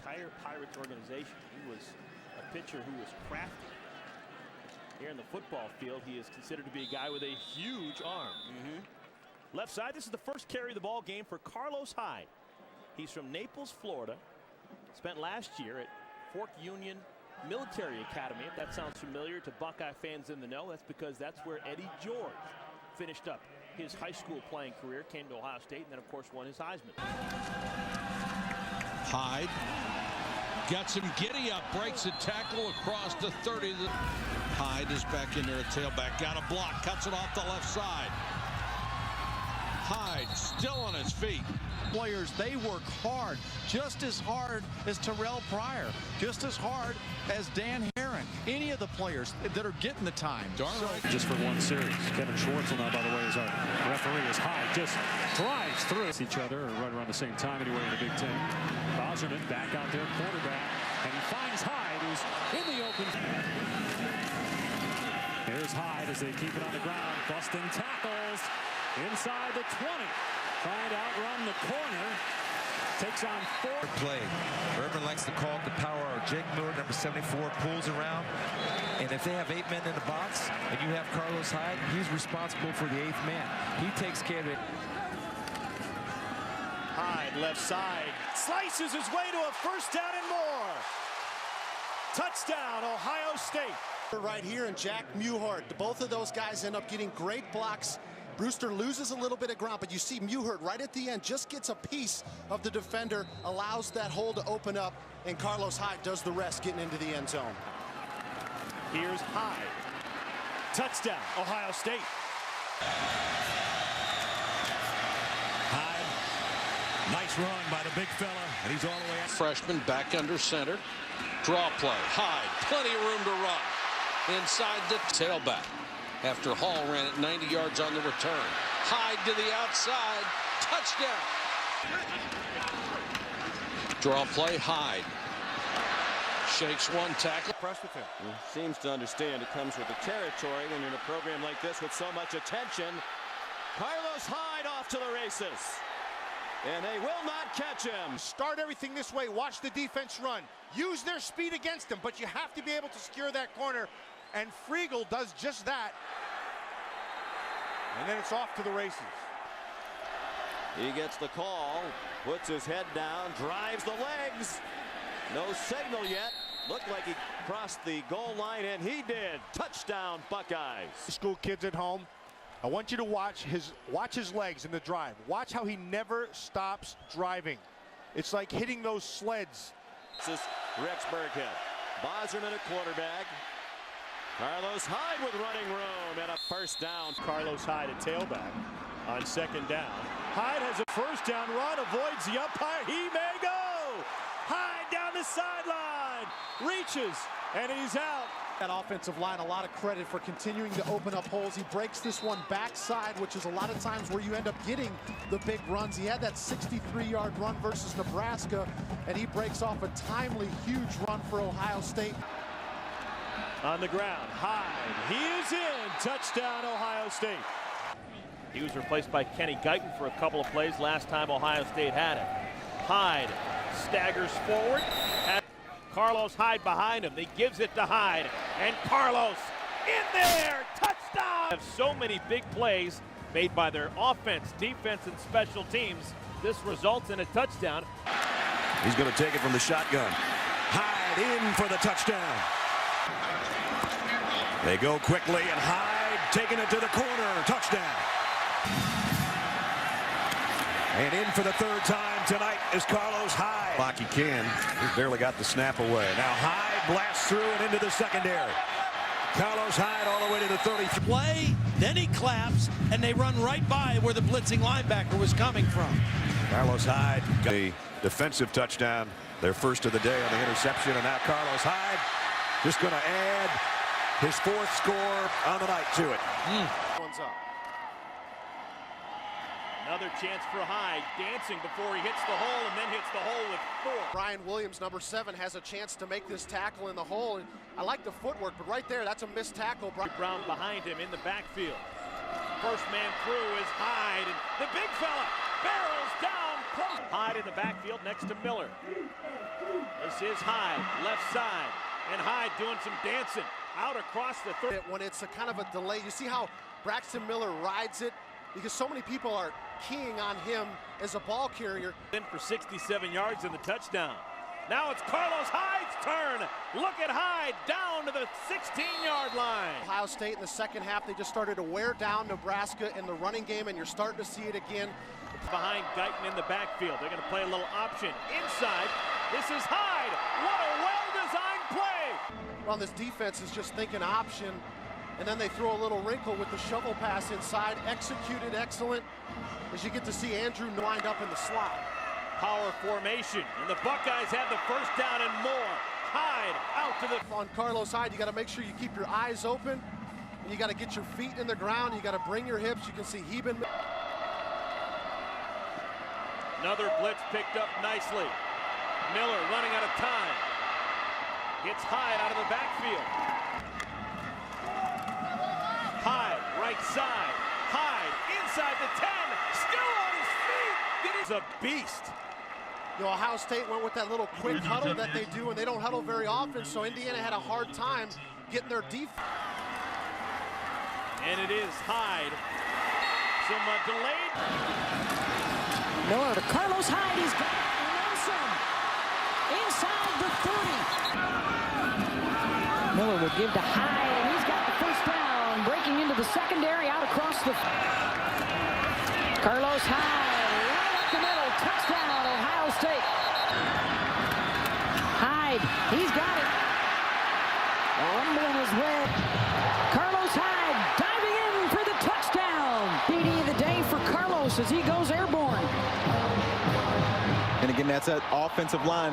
entire Pirates organization. He was a pitcher who was crafty. Here in the football field, he is considered to be a guy with a huge arm. Left side, this is the first carry of the ball game for Carlos Hyde. He's from Naples, Florida. Spent last year at Fort Union Military Academy. If that sounds familiar to Buckeye fans in the know, that's because that's where Eddie George finished up his high school playing career, came to Ohio State, and then of course won his Heisman. Hyde gets him giddy up, breaks a tackle across the 30. Hyde is back in there at tailback, got a block, cuts it off the left side. Hyde still on his feet. Players, they work hard, just as hard as Terrell Pryor, just as hard as Dan Herron. Any of the players that are getting the time. Just for one series. Kevin Schwartzel now, by the way, is our referee, as Hyde just drives through each other, or right around the same time anyway in the Big Ten. Bosserman back out there, quarterback, and he finds Hyde, who's in the open. Here's Hyde as they keep it on the ground, busting tackles inside the 20. Trying to outrun the corner. Takes on 4. Play. Urban likes to call it the power hour. Jake Miller, number 74, pulls around. And if they have 8 men in the box and you have Carlos Hyde, he's responsible for the 8th man. He takes care of it. Hyde, left side, slices his way to a first down and more. Touchdown, Ohio State. Right here, and Jack Muhart. Both of those guys end up getting great blocks. Brewster loses a little bit of ground, but you see Muhart right at the end just gets a piece of the defender, allows that hole to open up, and Carlos Hyde does the rest getting into the end zone. Here's Hyde. Touchdown, Ohio State. Hyde, nice run by the big fella, and he's all the way out. Freshman back under center. Draw play. Hyde, plenty of room to run. Inside the tailback. After Hall ran it 90 yards on the return. Hyde to the outside. Touchdown. Draw play, Hyde. Shakes one tackle. Impressed with him. He seems to understand it comes with the territory when you're in a program like this with so much attention. Carlos Hyde off to the races. And they will not catch him. Start everything this way. Watch the defense run. Use their speed against them, but you have to be able to secure that corner. And Friegel does just that. And then it's off to the races. He gets the call, puts his head down, drives the legs. No signal yet. Looked like he crossed the goal line, and he did. Touchdown, Buckeyes. School kids at home, I want you to watch his legs in the drive. Watch how he never stops driving. It's like hitting those sleds. This is Rex Burkhead. Bosserman at quarterback. Carlos Hyde with running room and a first down. Carlos Hyde at tailback on second down. Hyde has a first down run, avoids the umpire. He may go. Hyde down the sideline, reaches, and he's out. That offensive line, a lot of credit for continuing to open up holes. He breaks this one backside, which is a lot of times where you end up getting the big runs. He had that 63-yard run versus Nebraska, and he breaks off a timely, huge run for Ohio State. On the ground, Hyde, he is in. Touchdown, Ohio State. He was replaced by Kenny Guyton for a couple of plays last time Ohio State had it. Hyde staggers forward. Carlos Hyde behind him. He gives it to Hyde. And Carlos in there. Touchdown! Have so many big plays made by their offense, defense, and special teams. This results in a touchdown. He's going to take it from the shotgun. Hyde in for the touchdown. They go quickly, and Hyde taking it to the corner. Touchdown. And in for the 3rd time tonight is Carlos Hyde. Block he can. He barely got the snap away. Now Hyde blasts through and into the secondary. Carlos Hyde all the way to the 30. Play, then he claps, and they run right by where the blitzing linebacker was coming from. Carlos Hyde got a defensive touchdown, their first of the day on the interception, and now Carlos Hyde just going to add his 4th score on the night to it. One's up. Another chance for Hyde, dancing before he hits the hole and then hits the hole with 4. Brian Williams, number 7, has a chance to make this tackle in the hole. And I like the footwork, but right there, that's a missed tackle. Brown behind him in the backfield. First man through is Hyde, and the big fella barrels down. Hyde in the backfield next to Miller. is Hyde, left side. And Hyde doing some dancing out across the third. When it's a kind of a delay, you see how Braxton Miller rides it? Because so many people are keying on him as a ball carrier. In for 67 yards in the touchdown. Now it's Carlos Hyde's turn. Look at Hyde down to the 16-yard line. Ohio State in the second half, they just started to wear down Nebraska in the running game, and you're starting to see it again. Behind Guyton in the backfield. They're going to play a little option inside. This is Hyde. What a well-designed play. Well, this defense is just thinking option, and then they throw a little wrinkle with the shovel pass inside. Executed excellent, as you get to see Andrew wind up in the slot. Power formation, and the Buckeyes have the first down and more. Hyde out to the... On Carlos Hyde, you got to make sure you keep your eyes open, and you got to get your feet in the ground. You got to bring your hips. You can see Heben. Another blitz picked up nicely. Miller running out of time. Gets Hyde out of the backfield. Hyde, right side. Hyde inside the 10. Still on his feet. He's a beast. You know, Ohio State went with that little quick huddle that they do, and they don't huddle very often, so Indiana had a hard time getting their defense. And it is Hyde. Some delayed. Miller to Carlos Hyde. He's got momentum inside the 30. Miller will give to Hyde, and he's got the first down. Breaking into the secondary, out across the... Carlos Hyde, right up the middle. Touchdown, Ohio State. Hyde, he's got it. Rumbling his way. Carlos Hyde diving in for the touchdown. PD of the day for Carlos as he goes airborne. And again, that's an offensive line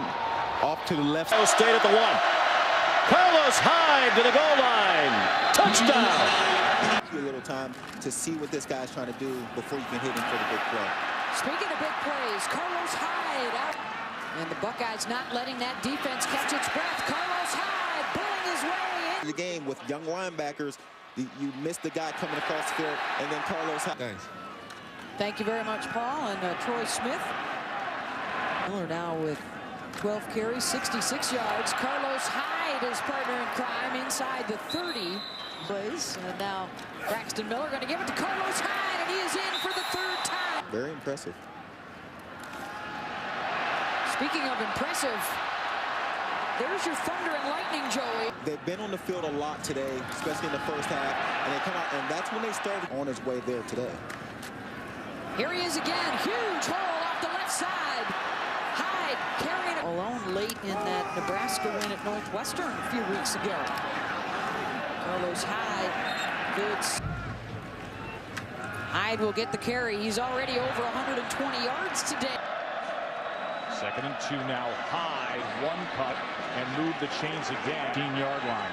off to the left. Ohio State at the 1. Carlos Hyde to the goal line. Touchdown. A little time to see what this guy's trying to do before you can hit him for the big play. Speaking of big plays, Carlos Hyde out. And the Buckeyes not letting that defense catch its breath. Carlos Hyde pulling his way in. The game with young linebackers, you miss the guy coming across the field, and then Carlos Hyde. Thanks. Thank you very much, Paul, and Troy Smith. Miller now with 12 carries, 66 yards. Carlos Hyde is partner in crime inside the 30. And now Braxton Miller going to give it to Carlos Hyde, and he is in for the third time. Very impressive. Speaking of impressive, there's your thunder and lightning, Joey. They've been on the field a lot today, especially in the first half, and they come out, and that's when they started on his way there today. Here he is again, huge hole off the left side. Hyde carrying it alone late in that Nebraska win at Northwestern a few weeks ago. Carlos Hyde, good. Hyde will get the carry. He's already over 120 yards today. 2nd and 2 now. Hyde, one cut, and move the chains again. 15-yard line.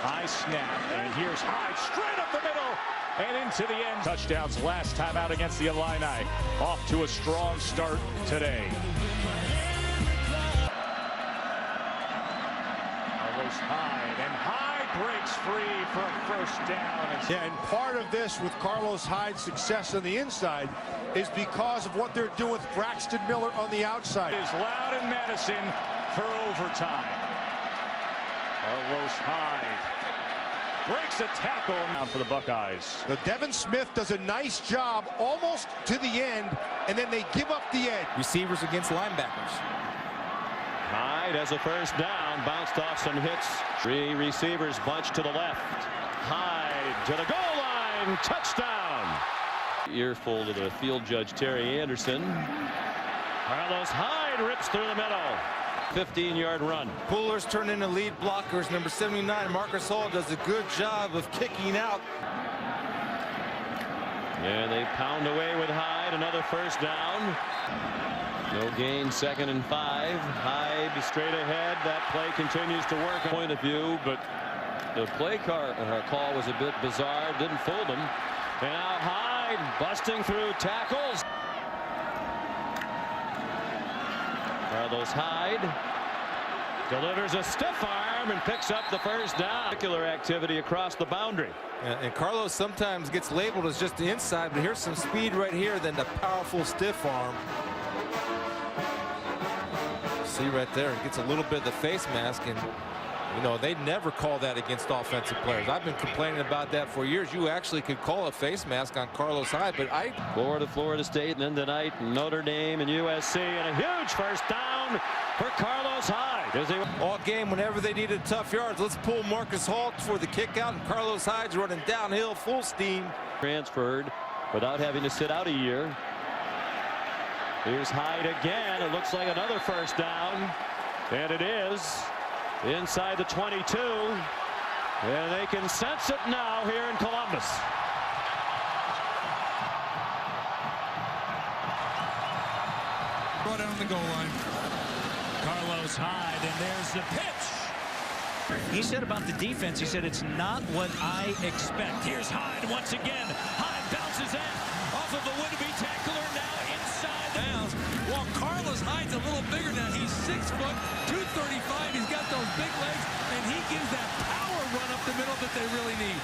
High snap, and here's Hyde straight up the middle and into the end. Touchdowns last time out against the Illini. Off to a strong start today. Carlos Hyde, and Hyde breaks free for a first down. Yeah, and part of this with Carlos Hyde's success on the inside is because of what they're doing with Braxton Miller on the outside. Is Loud and Madison for overtime. Carlos Hyde breaks a tackle now for the Buckeyes. Now, Devin Smith does a nice job almost to the end, and then they give up the edge. Receivers against linebackers. Hyde has a first down, bounced off some hits. 3 receivers bunched to the left. Hyde to the goal line, touchdown. Earful to the field judge Terry Anderson. Carlos Hyde rips through the middle. 15-yard run. Pullers turn into lead blockers. Number 79, Marcus Hall, does a good job of kicking out. And they pound away with Hyde. Another first down. No gain, 2nd and 5. Hyde straight ahead. That play continues to work. Point of view, but the play call was a bit bizarre. Didn't fool them. And now Hyde busting through tackles. Carlos Hyde delivers a stiff arm and picks up the first down. Particular activity across the boundary. And Carlos sometimes gets labeled as just the inside, but here's some speed right here, then the powerful stiff arm. See right there, he gets a little bit of the face mask, and you know, they never call that against offensive players. I've been complaining about that for years. You actually could call a face mask on Carlos Hyde, but Florida State, and then tonight Notre Dame and USC, and a huge first down for Carlos Hyde. All game, whenever they needed tough yards, let's pull Marcus Hall for the kick out, and Carlos Hyde's running downhill full steam. Transferred without having to sit out a year. Here's Hyde again. It looks like another first down, and it is inside the 22, and they can sense it now here in Columbus. Brought down the goal line. Carlos Hyde, and there's the pitch. He said about the defense, he said it's not what I expect. Here's Hyde once again. Hyde bounces in off of a would-be tackler, now inside the bounds. While Carlos Hyde's a little bigger now. He's 6 foot, 235. He's got those big legs, and he gives that power run up the middle that they really need.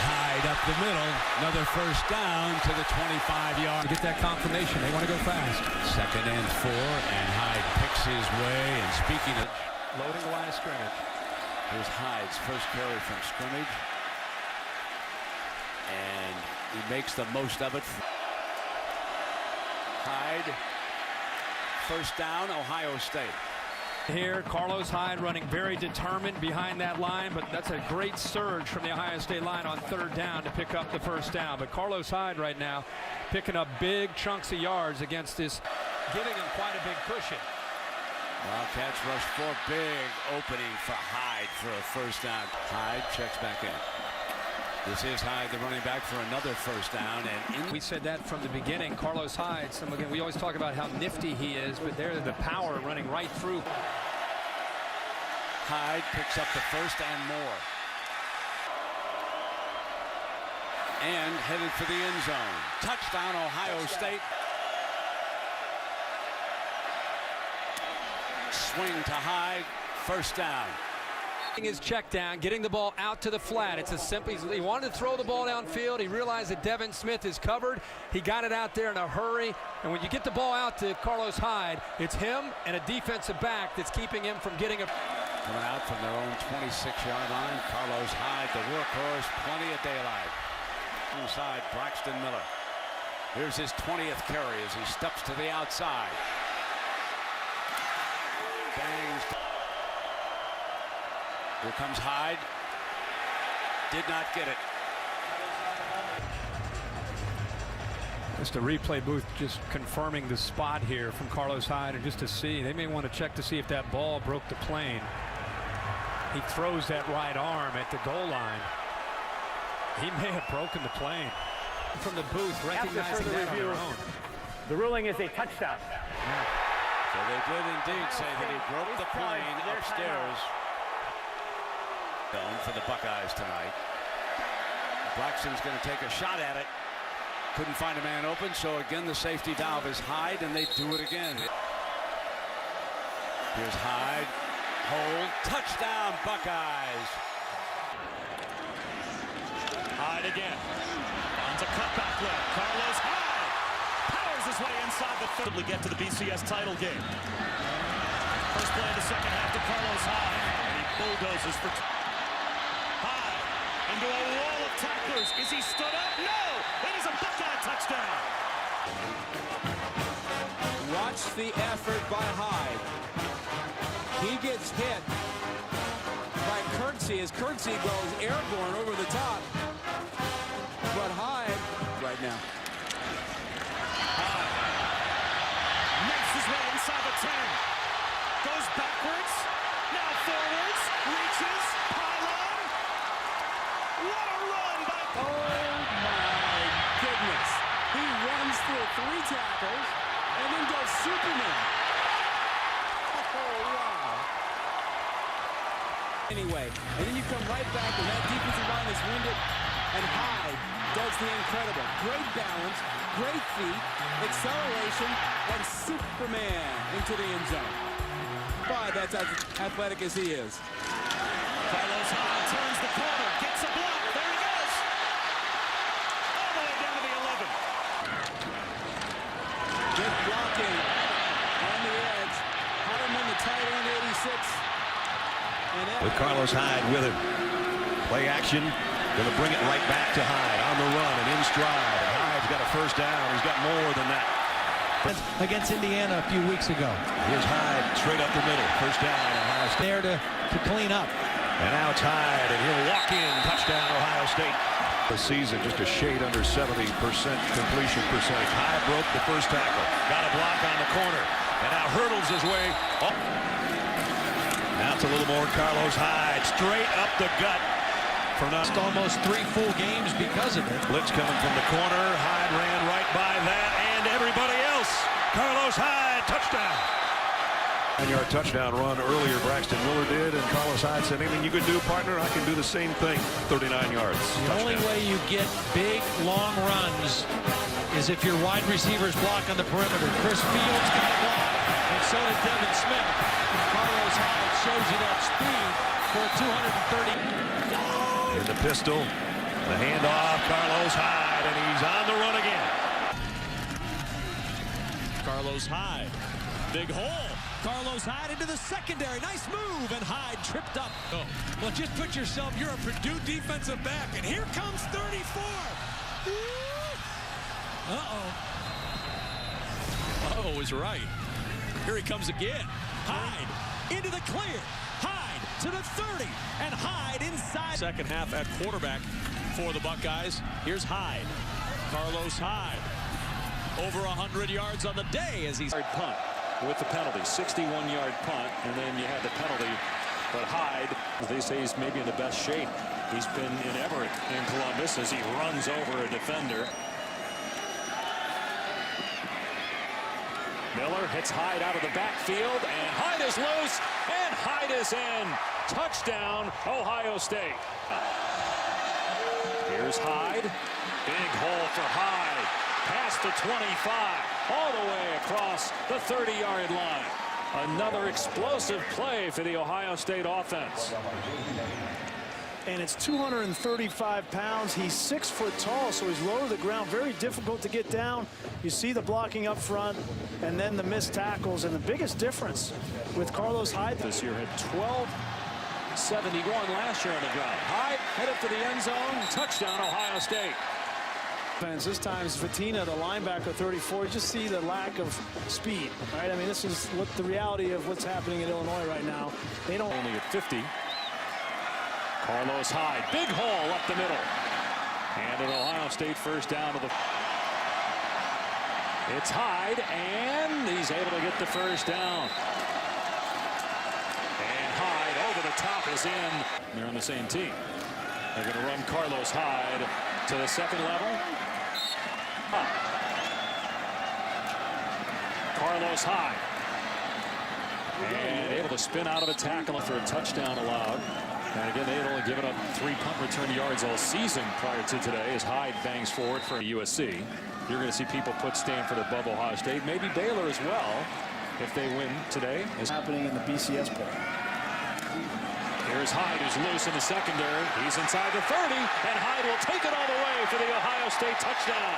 Hyde up the middle. Another first down to the 25-yard. Get that confirmation. They want to go fast. 2nd and 4, and Hyde picks his way. And speaking of Loading the line of scrimmage. here's Hyde's first carry from scrimmage. And he makes the most of it. Hyde, first down, Ohio State. Here, Carlos Hyde running very determined behind that line, but that's a great surge from the Ohio State line on 3rd down to pick up the first down. But Carlos Hyde right now picking up big chunks of yards against this, giving him quite a big cushion. Wildcats rush for big opening for Hyde for a first down. Hyde checks back in. This is Hyde, the running back, for another first down. And we said that from the beginning. Carlos Hyde, again, we always talk about how nifty he is, but there's the power running right through. Hyde picks up the first and more. And headed for the end zone. Touchdown, Ohio State. Swing to Hyde, first down. His check down, getting the ball out to the flat. It's a simple. He wanted to throw the ball downfield. He realized that Devin Smith is covered. He got it out there in a hurry. And when you get the ball out to Carlos Hyde, it's him and a defensive back that's keeping him from getting a. Coming out from their own 26-yard line, Carlos Hyde, the workhorse, plenty of daylight. Inside, Braxton Miller. Here's his 20th carry as he steps to the outside. Bangs. Here comes Hyde. Did not get it. Just a replay booth just confirming the spot here from Carlos Hyde, and just to see, they may want to check to see if that ball broke the plane. He throws that right arm at the goal line. He may have broken the plane. From the booth, recognizing that on their own. The ruling is a touchdown. So they did indeed say that he broke the plane upstairs. For the Buckeyes tonight. Braxton's going to take a shot at it. Couldn't find a man open, so again the safety valve is Hyde, and they do it again. Here's Hyde. Hold. Touchdown, Buckeyes. Hyde again. On to cutback left. Carlos Hyde powers his way inside the field to get to the BCS title game. First play of the second half to Carlos Hyde. And he bulldozes for into a wall of tacklers. Is he stood up? No! It is a Buckeye touchdown! Watch the effort by Hyde. He gets hit by Kirksey as Kirksey goes airborne over the top. But Hyde, right now. Hyde makes his way inside the 10. Goes backwards. Now forwards. Reaches. Pylon. What a run by... Oh, my goodness. He runs through 3 tackles and then goes Superman. Oh, wow. Anyway, and then you come right back and that defensive line is winded, and Hyde does the incredible. Great balance, great feet, acceleration, and Superman into the end zone. Boy, that's as athletic as he is. Carlos Hyde turns the corner, gets a block. There he goes. All the way down to the 11. Good with Carlos Hyde with him. Play action. Going to bring it right back to Hyde on the run and in stride. And Hyde's got a first down. He's got more than that. Against Indiana a few weeks ago. Here's Hyde straight up the middle. First down. Ohio State. There to clean up. And now it's Hyde, and he'll walk in. Touchdown, Ohio State. The season just a shade under 70% completion percentage. Hyde broke the first tackle. Got a block on the corner. And now hurdles his way. Oh. Now it's a little more Carlos Hyde. Straight up the gut. For almost 3 full games because of it. Blitz coming from the corner. Hyde ran right by that and everybody else. Carlos Hyde, touchdown. 9-yard touchdown run earlier. Braxton Miller did, and Carlos Hyde said, anything you can do, partner, I can do the same thing. 39 yards. The only way you get big, long runs is if your wide receivers block on the perimeter. Chris Fields got a block, and so did Devin Smith. Carlos Hyde shows you that speed for 230. In the pistol, the handoff, Carlos Hyde, and he's on the run again. Carlos Hyde, big hole. Carlos Hyde into the secondary. Nice move, and Hyde tripped up. Oh. Well, just put yourself, you're a Purdue defensive back, and here comes 34. Uh-oh is right. Here he comes again. Hyde into the clear. Hyde to the 30, and Hyde inside. Second half at quarterback for the Buckeyes. Here's Hyde. Carlos Hyde. Over 100 yards on the day as he's punt with the penalty. 61-yard punt, and then you had the penalty. But Hyde, they say he's maybe in the best shape he's been in ever in Columbus as he runs over a defender. Miller hits Hyde out of the backfield, and Hyde is loose, and Hyde is in. Touchdown, Ohio State. Here's Hyde. Big hole for Hyde. Past the 25, all the way across the 30-yard line. Another explosive play for the Ohio State offense. And it's 235 pounds. He's 6 foot tall, so he's low to the ground. Very difficult to get down. You see the blocking up front and then the missed tackles. And the biggest difference with Carlos Hyde this year had 12.71 last year on the ground. Hyde headed for the end zone. Touchdown, Ohio State. This time is Fatina, the linebacker, 34. You just see the lack of speed, right? I mean, this is what the reality of what's happening in Illinois right now. They don't. Only at 50. Carlos Hyde, big hole up the middle. And an Ohio State first down to the. It's Hyde, and he's able to get the first down. And Hyde over the top is in. They're on the same team. They're going to run Carlos Hyde to the second level. Carlos Hyde. And able to spin out of a tackle for a touchdown allowed. And again, they had only given up 3 punt return yards all season prior to today as Hyde bangs forward for USC. You're going to see people put Stanford above Ohio State, maybe Baylor as well, if they win today. It's happening in the BCS poll. Here's Hyde, who's loose in the secondary. He's inside the 30, and Hyde will take it all the way for the Ohio State touchdown.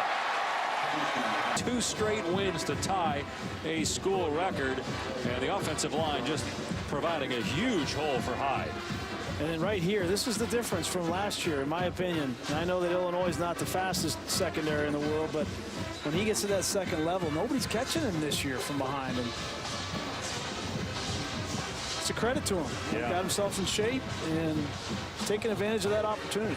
2 straight wins to tie a school record, and the offensive line just providing a huge hole for Hyde. And then right here, this is the difference from last year, in my opinion. And I know that Illinois is not the fastest secondary in the world, but when he gets to that second level, nobody's catching him this year from behind him. It's a credit to him. Yeah. He got himself in shape and taking advantage of that opportunity.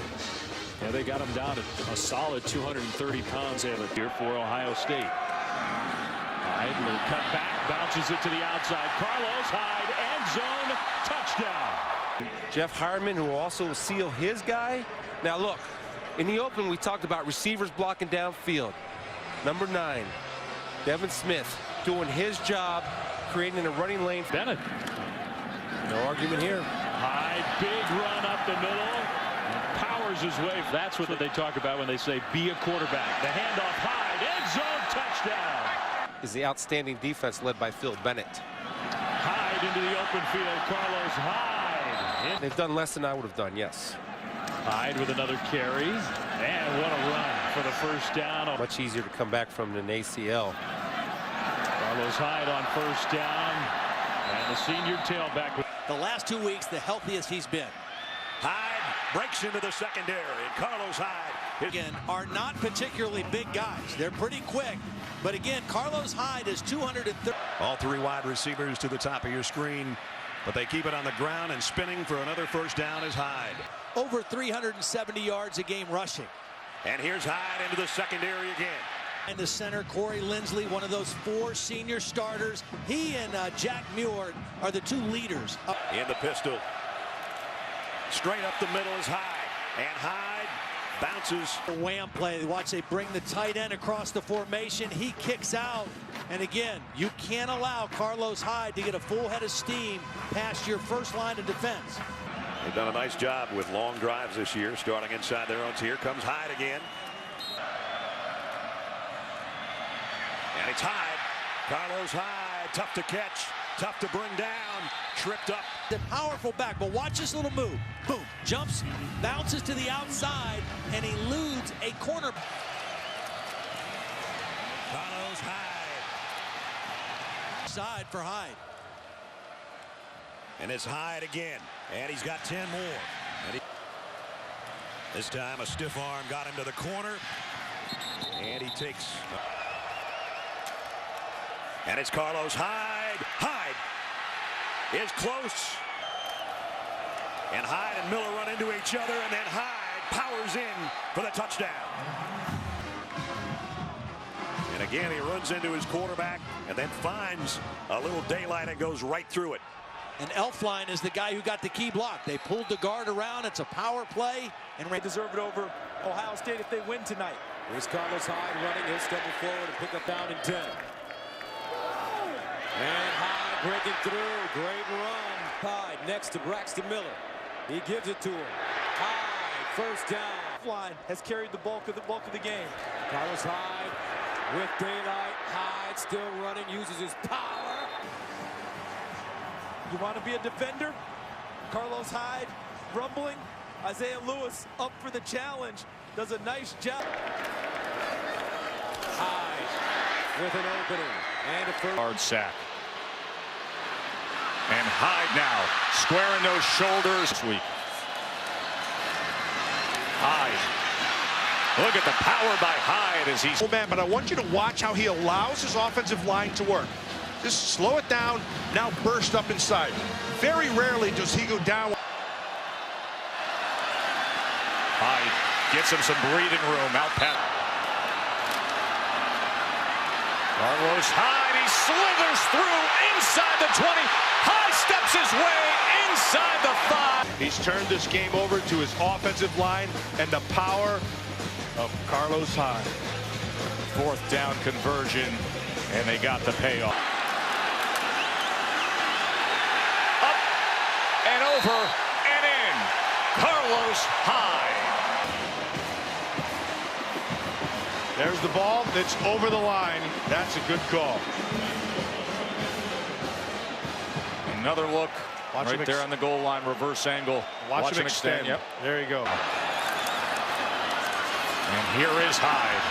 Yeah, they got him down to a solid 230 pounds here for Ohio State. Hyde, little cut back, bounces it to the outside. Carlos Hyde, end zone, touchdown. Jeff Harmon, who will also seal his guy. Now look, in the open we talked about receivers blocking downfield. Number 9, Devin Smith, doing his job, creating a running lane. Bennett. No argument here. Hyde, big run up the middle. Powers his way. That's what they talk about when they say be a quarterback. The handoff, Hyde, end zone, touchdown. Is the outstanding defense led by Phil Bennett. Hyde into the open field. Carlos Hyde. They've done less than I would have done, yes. Hyde with another carry. And what a run for the first down. Much easier to come back from than ACL. Carlos Hyde on first down. And the senior tailback. the last 2 weeks, the healthiest he's been. Hyde breaks into the secondary, and Carlos Hyde again are not particularly big guys. They're pretty quick, but again, Carlos Hyde is 230. All three wide receivers to the top of your screen, but they keep it on the ground, and spinning for another first down is Hyde. Over 370 yards a game rushing. And here's Hyde into the secondary again. In the center, Corey Lindsley, one of those 4 senior starters. He and Jack Muir are the 2 leaders. In the pistol. Straight up the middle is Hyde. And Hyde bounces. The wham play. Watch, they bring the tight end across the formation. He kicks out. And again, you can't allow Carlos Hyde to get a full head of steam past your first line of defense. They've done a nice job with long drives this year, starting inside their own. Here comes Hyde again. And it's Hyde. Carlos Hyde, tough to catch, tough to bring down, tripped up. The powerful back, but watch this little move. Boom, jumps, bounces to the outside, and eludes a corner. Carlos Hyde. Side for Hyde. And it's Hyde again, and he's got 10 more. And this time a stiff arm got him to the corner, and he takes. And it's Carlos Hyde. Hyde is close. And Hyde and Miller run into each other, and then Hyde powers in for the touchdown. And again, he runs into his quarterback and then finds a little daylight and goes right through it. And Elfline is the guy who got the key block. They pulled the guard around. It's a power play. And they deserve it over Ohio State if they win tonight. Here's Carlos Hyde running. He'll stumble forward and pick up down in 10. And Hyde breaking through. Great run. Hyde next to Braxton Miller. He gives it to him. Hyde, first down. Line has carried the bulk of the game. Carlos Hyde with daylight. Hyde still running, uses his power. You want to be a defender? Carlos Hyde rumbling. Isaiah Lewis up for the challenge. Does a nice job. Hyde with an opening. And a first. Hard sack. And Hyde now squaring those shoulders this week. Hyde. Look at the power by Hyde as he's. Oh man, but I want you to watch how he allows his offensive line to work. Just slow it down, now burst up inside. Very rarely does he go down. Hyde gets him some breathing room out past. Carlos Hyde, he slithers through inside the 20. Hyde steps his way inside the 5. He's turned this game over to his offensive line and the power of Carlos Hyde. 4th down conversion, and they got the payoff. Up and over and in. Carlos Hyde. There's the ball. It's over the line. That's a good call. Another look. Watch right there on the goal line, reverse angle. Watch him extend. Yep. There you go. And here is Hyde.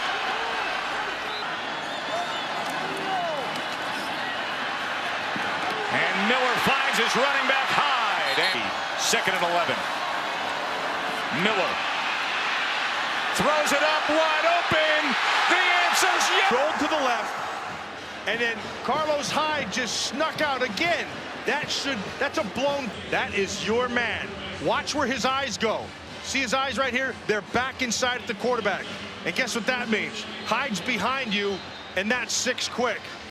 And Miller finds his running back Hyde. And 2nd and 11. Miller throws it up wide open. The answer's yes. Rolled to the left. And then Carlos Hyde just snuck out again. That's a blown. That is your man. Watch where his eyes go. See his eyes right here? They're back inside at the quarterback. And guess what that means? Hyde's behind you, and that's 6 quick.